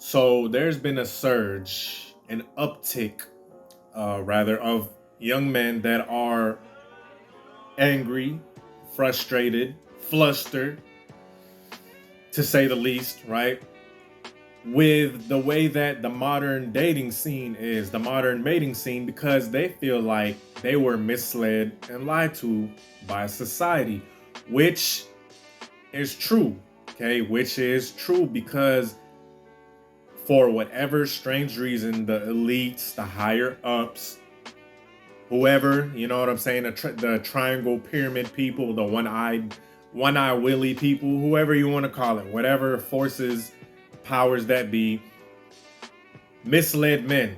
So there's been a surge, an uptick, rather, of young men that are angry, frustrated, flustered, to say the least, right? With the way that the modern dating scene is, the modern mating scene, because they feel like they were misled and lied to by society, which is true, okay? Which is true because for whatever strange reason, the elites, the higher ups, whoever, you know what I'm saying, the triangle pyramid people, the one eye willy people, whoever you want to call it, whatever forces, powers that be, misled men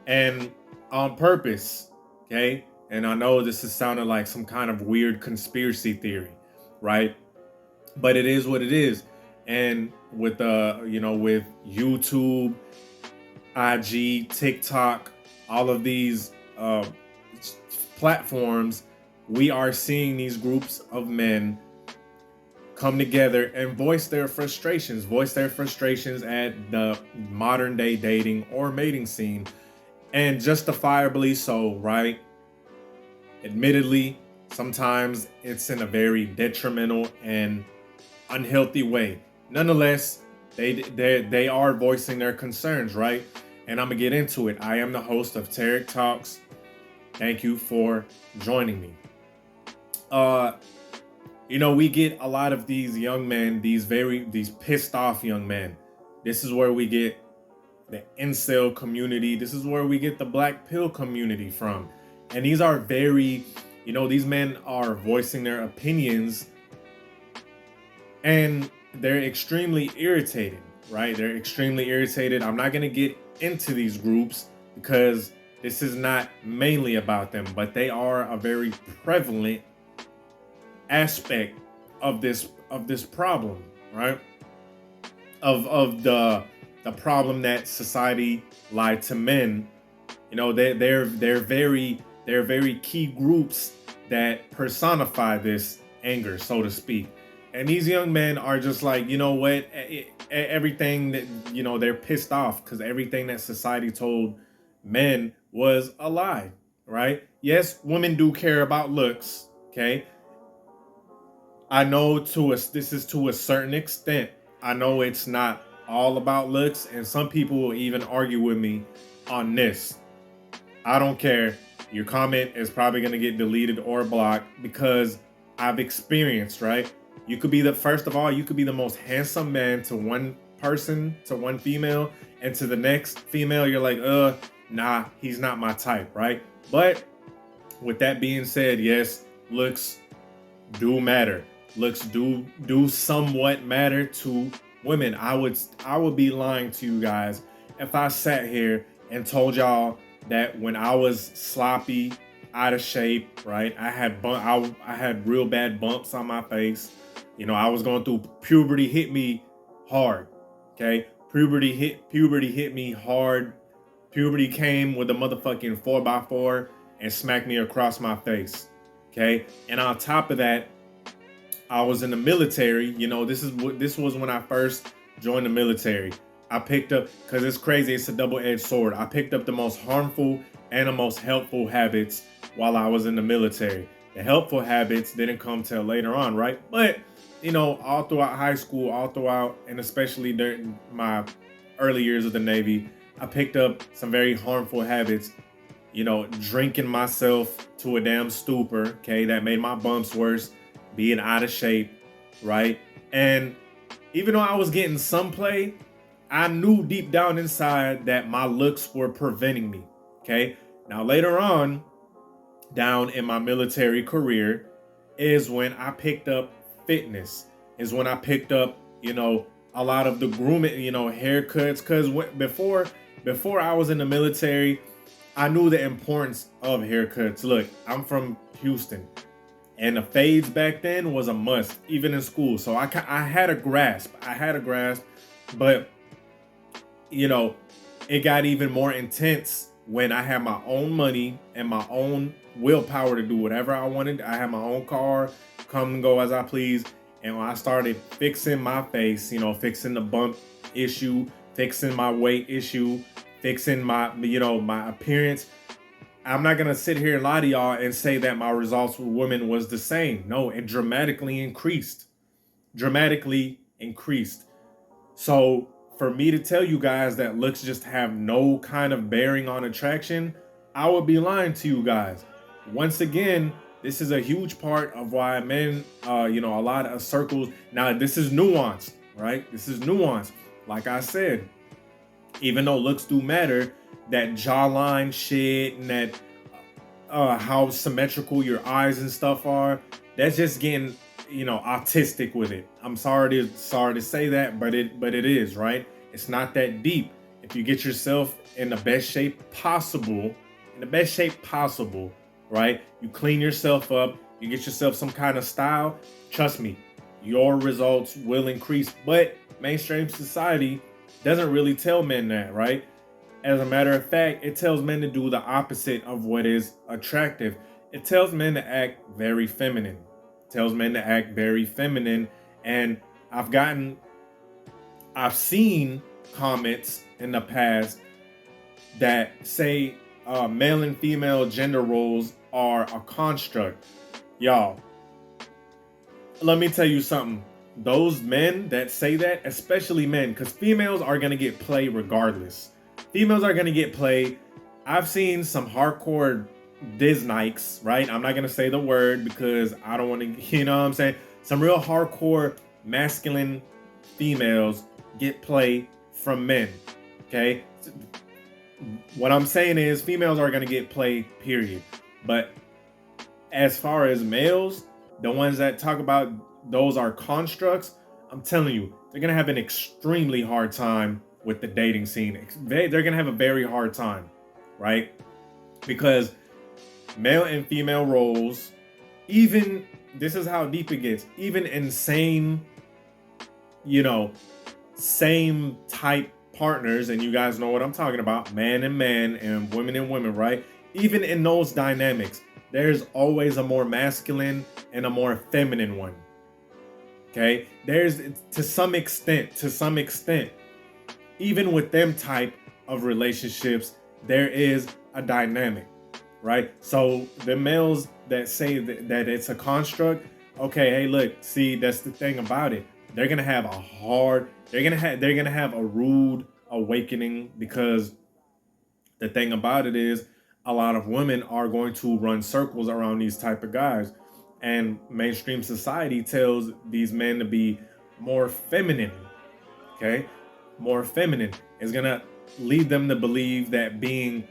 and on purpose, okay? And I know this is sounding like some kind of weird conspiracy theory, right? But it is what it is. And with with YouTube, IG, TikTok, all of these platforms, we are seeing these groups of men come together and voice their frustrations at the modern day dating or mating scene, and justifiably so, right? Admittedly, sometimes it's in a very detrimental and unhealthy way. Nonetheless, they are voicing their concerns, right? And I'm gonna get into it. I am the host of Tarik Talks. Thank you for joining me. Uh, we get a lot of these young men, these pissed off young men. This is where we get the incel community. This is where we get the black pill community from. And these are these men are voicing their opinions and they're extremely irritated, right? They're extremely irritated. I'm not going to get into these groups because this is not mainly about them, but they are a very prevalent aspect of this problem, right? Of the problem that society lied to men. They're very key groups that personify this anger, so to speak. And these young men are just like, you know what, everything that, they're pissed off because everything that society told men was a lie, right? Yes, women do care about looks, okay? I know this is to a certain extent. I know it's not all about looks, and some people will even argue with me on this. I don't care. Your comment is probably gonna get deleted or blocked because I've experienced, right? First of all, you could be the most handsome man to one person, to one female, and to the next female, you're like, nah, he's not my type, right? But with that being said, yes, looks do matter. Looks do somewhat matter to women. I would be lying to you guys if I sat here and told y'all that when I was sloppy, out of shape, right? I had real bad bumps on my face. I was going through puberty. Hit me hard. Okay, puberty hit me hard. Puberty came with a motherfucking 4x4 and smacked me across my face. Okay, and on top of that, I was in the military. This was when I first joined the military. I picked up, because it's crazy, it's a double-edged sword. I picked up the most harmful and the most helpful habits while I was in the military. The helpful habits didn't come till later on, right? But all throughout high school, all throughout, and especially during my early years of the Navy, I picked up some very harmful habits. Drinking myself to a damn stupor, okay, that made my bumps worse, being out of shape, right? And even though I was getting some play, I knew deep down inside that my looks were preventing me, okay? Now, later on, down in my military career, is when I picked up fitness, is when I picked up, a lot of the grooming, haircuts, because before I was in the military, I knew the importance of haircuts. Look, I'm from Houston, and the fades back then was a must, even in school. So I had a grasp. But it got even more intense when I had my own money and my own willpower to do whatever I wanted. I had my own car, come and go as I please. And when I started fixing my face, fixing the bump issue, fixing my weight issue, fixing my, my appearance. I'm not gonna sit here and lie to y'all and say that my results with women was the same. No, it dramatically increased. Dramatically increased. So for me to tell you guys that looks just have no kind of bearing on attraction, I would be lying to you guys. Once again, this is a huge part of why men, a lot of circles. Now, this is nuanced, right? This is nuanced. Like I said, even though looks do matter, that jawline shit and that how symmetrical your eyes and stuff are, that's just getting, autistic with it. I'm sorry to say that, but it is, right? It's not that deep. If you get yourself in the best shape possible, right? You clean yourself up, you get yourself some kind of style, trust me, your results will increase. But mainstream society doesn't really tell men that, right? As a matter of fact, it tells men to do the opposite of what is attractive. It tells men to act very feminine. And I've seen comments in the past that say male and female gender roles are a construct. Y'all, let me tell you something. Those men that say that, especially men, because females are going to get play regardless. Females are going to get play. I've seen some hardcore Disnikes, right? I'm not going to say the word because I don't want to, you know what I'm saying? Some real hardcore masculine females get play from men, okay? What I'm saying is females are going to get play, period. But as far as males, the ones that talk about those are constructs, I'm telling you, they're going to have an extremely hard time with the dating scene. They're going to have a very hard time, right? Because male and female roles, even, this is how deep it gets, even in same type partners, and you guys know what I'm talking about, man and women, right? Even in those dynamics, there's always a more masculine and a more feminine one. Okay? There's, to some extent, even with them type of relationships, there is a dynamic, right? So the males that say that it's a construct, okay, hey, look, see, that's the thing about it. They're gonna have a rude awakening, because the thing about it is a lot of women are going to run circles around these type of guys, and mainstream society tells these men to be more feminine. Okay, more feminine is gonna lead them to believe that being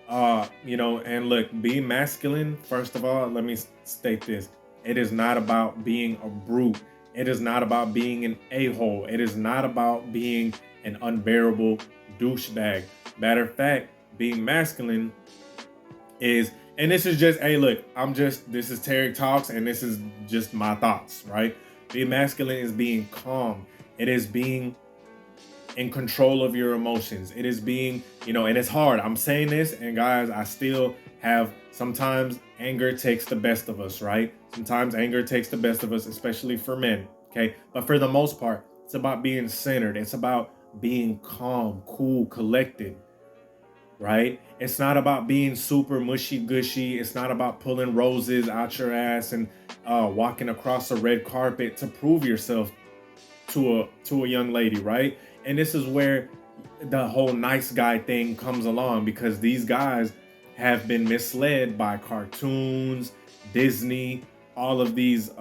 and look, being masculine, first of all, let me state this, it is not about being a brute. It is not about being an a-hole. It is not about being an unbearable douchebag. Matter of fact, being masculine is, and this is just, hey, look, this is Tarik Talks, and this is just my thoughts, right? Being masculine is being calm. It is being in control of your emotions. It is being, and it's hard. I'm saying this, and guys, I still have, sometimes anger takes the best of us, right? Sometimes anger takes the best of us, especially for men, okay? But for the most part, it's about being centered. It's about being calm, cool, collected, right? It's not about being super mushy-gushy. It's not about pulling roses out your ass and walking across a red carpet to prove yourself to a young lady, right? And this is where the whole nice guy thing comes along, because these guys have been misled by cartoons, Disney, all of these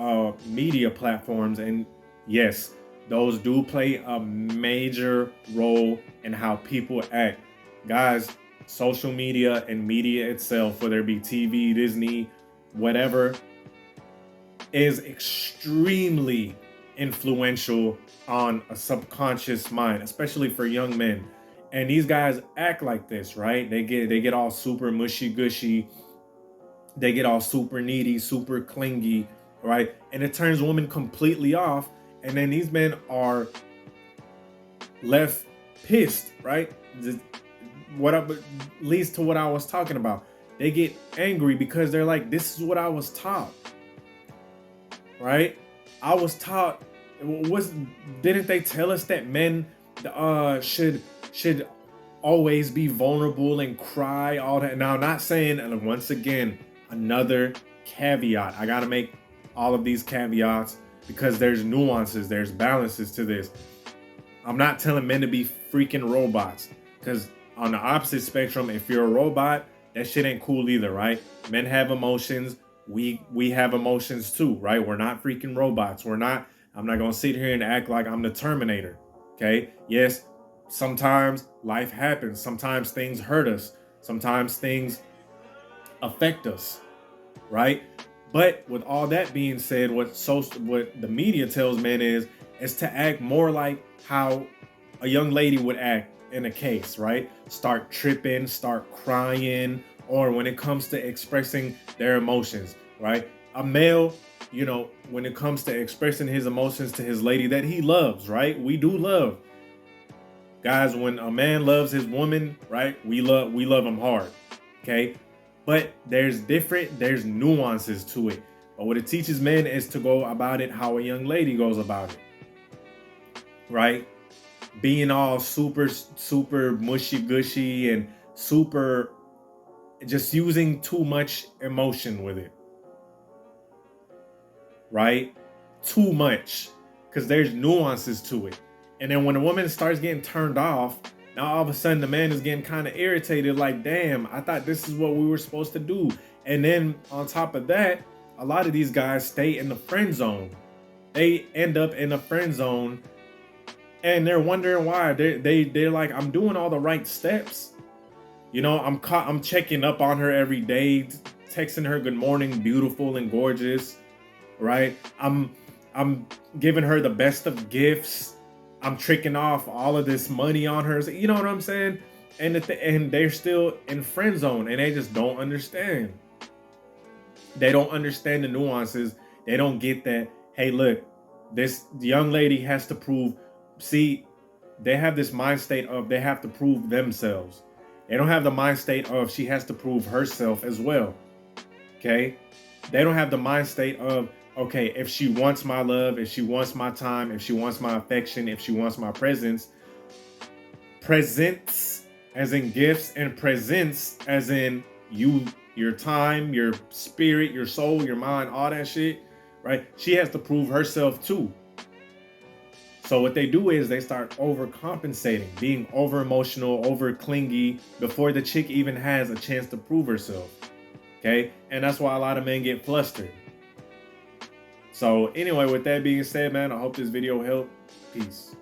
media platforms. And yes, those do play a major role in how people act. Guys, social media and media itself, whether it be TV, Disney, whatever, is extremely influential on a subconscious mind, especially for young men. And these guys act like this, right? They get all super mushy gushy. They get all super needy, super clingy, right? And it turns women completely off. And then these men are left pissed, right? What leads to what I was talking about. They get angry because they're like, this is what I was taught, right? I was taught, didn't they tell us that men should should always be vulnerable and cry all that. Now, I'm not saying, and once again, another caveat. I got to make all of these caveats because there's nuances, there's balances to this. I'm not telling men to be freaking robots, because on the opposite spectrum, if you're a robot, that shit ain't cool either, right? Men have emotions. We have emotions too, right? We're not freaking robots. I'm not gonna sit here and act like I'm the Terminator. Okay? Yes, sometimes life happens. Sometimes things hurt us. Sometimes things affect us, right? But with all that being said, what the media tells men is to act more like how a young lady would act in a case, right? Start tripping, start crying, or when it comes to expressing their emotions, right? A male, when it comes to expressing his emotions to his lady that he loves, right? We do love. Guys, when a man loves his woman, right? We love him hard. Okay? But there's nuances to it. But what it teaches men is to go about it how a young lady goes about it. Right? Being all super mushy gushy and super, just using too much emotion with it. Right? Too much. Because there's nuances to it. And then when a woman starts getting turned off, now all of a sudden the man is getting kind of irritated, like, damn, I thought this is what we were supposed to do. And then on top of that, a lot of these guys stay in the friend zone. They end up in the friend zone and they're wondering why. They're like, I'm doing all the right steps. I'm checking up on her every day, texting her good morning, beautiful and gorgeous, right? I'm giving her the best of gifts. I'm tricking off all of this money on her. You know what I'm saying? And they're still in friend zone and they just don't understand. They don't understand the nuances. They don't get that, hey, look, this young lady has to prove. See, they have this mind state of they have to prove themselves. They don't have the mind state of she has to prove herself as well. Okay? They don't have the mind state of, okay, if she wants my love, if she wants my time, if she wants my affection, if she wants my presence as in gifts, and presence as in your time, your spirit, your soul, your mind, all that shit, right? She has to prove herself too. So what they do is they start overcompensating, being over emotional, over clingy before the chick even has a chance to prove herself. Okay? And that's why a lot of men get flustered. So anyway, with that being said, man, I hope this video helped. Peace.